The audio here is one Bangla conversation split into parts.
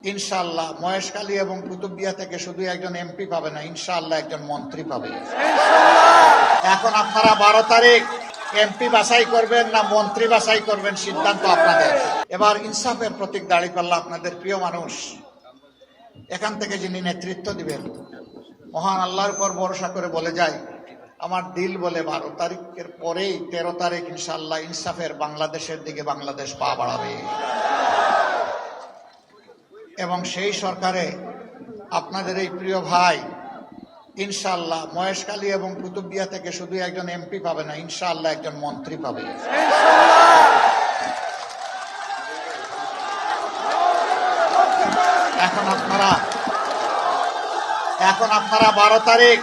ইনশাআল্লাহ মহেশখালী এবং কুতুবদিয়া থেকে শুধু একজন এমপি পাবে না, ইনশাআল্লাহ একজন মন্ত্রী পাবে। এখন আপনারা 12 তারিখ এমপি বাছাই করবেন না মন্ত্রী বাছাই করবেন, সিদ্ধান্ত আপনাদের। এবার ইনসাফের প্রতীক দাঁড়িপাল্লা আপনাদের প্রিয় মানুষ, এখান থেকে যিনি নেতৃত্ব দিবেন মহান আল্লাহর উপর ভরসা করে বলে যায়, আমার দিল বলে 12 তারিখের পরেই 13 তারিখ ইনশাআল্লাহ ইনসাফের বাংলাদেশের দিকে বাংলাদেশ পা বাড়াবে। এবং সেই সরকারে আপনাদের এই প্রিয় ভাই ইনশাআল্লাহ মহেশখালী এবং কুতুবদিয়া থেকে শুধু একজন এমপি পাবে না, ইনশাআল্লাহ একজন মন্ত্রী পাবে। এখন আপনারা 12 তারিখ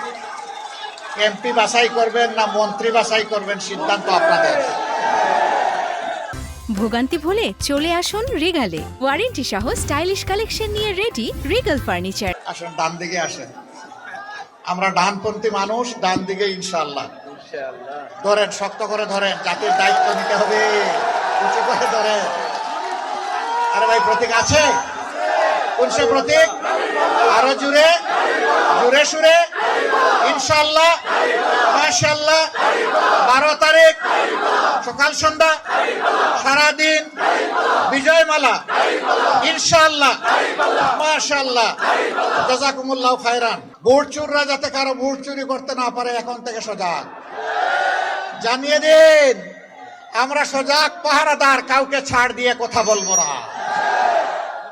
এমপি বাছাই করবেন না মন্ত্রী বাছাই করবেন, সিদ্ধান্ত আপনাদের। ভোগান্তি ভুলে চলে আসুন রিগালে, ওয়ারেন্টি সহ স্টাইলিশ কালেকশন নিয়ে রেডি রিগাল ফার্নিচার। আসুন ডান দিকে আসেন, আমরা ডানপন্থী মানুষ, ডান দিকে ইনশাআল্লাহ। ধরেন, শক্ত করে ধরেন, জাতির দায়িত্ব নিতে হবে, উঁচু করে ধরেন। আরে ভাই প্রতীক আছে? কোন সে প্রতীক? আরো জুড়ে জুড়ে সুরে ইনশাআল্লাহ মাশাআল্লাহ। 12 তারিখ সকাল সন্ধ্যা সারাদিন বিজয়মালা ইনশাআল্লাহ মাশাআল্লাহ। জাযাকুমুল্লাহ খায়রান। ভোট চোররা যাতে কারো ভোট চুরি করতে না পারে এখন থেকে সজাগ। জানিয়ে দিন আমরা সজাগ পাহারাদার, কাউকে ছাড় দিয়ে কথা বলবো না।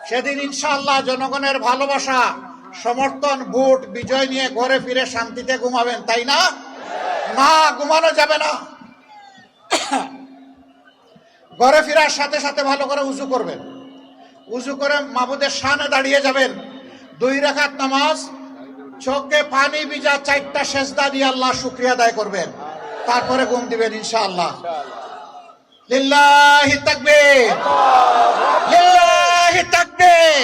সেদিন ইনশাআল্লাহ জনগণের ভালোবাসা সমর্থন ভোট বিজয় নিয়ে ঘরে ফিরে শান্তিতে ঘুমাবেন, তাই না? না, ঘুমানো যাবে না। ঘরে ফেরার সাথে সাথে ভালো করে উজু করবেন, উজু করে মাবুদের সামনে দাঁড়িয়ে যাবেন, 2 রাকাত নামাজ, চোখে পানি ভিজা 4টা সেজদা দিয়ে আল্লাহ শুকরিয়া আদায় করবেন, তারপরে ঘুম দিবেন ইনশাআল্লাহ। লিল্লাহি তাকবীর, লিল্লাহি তাকবীর।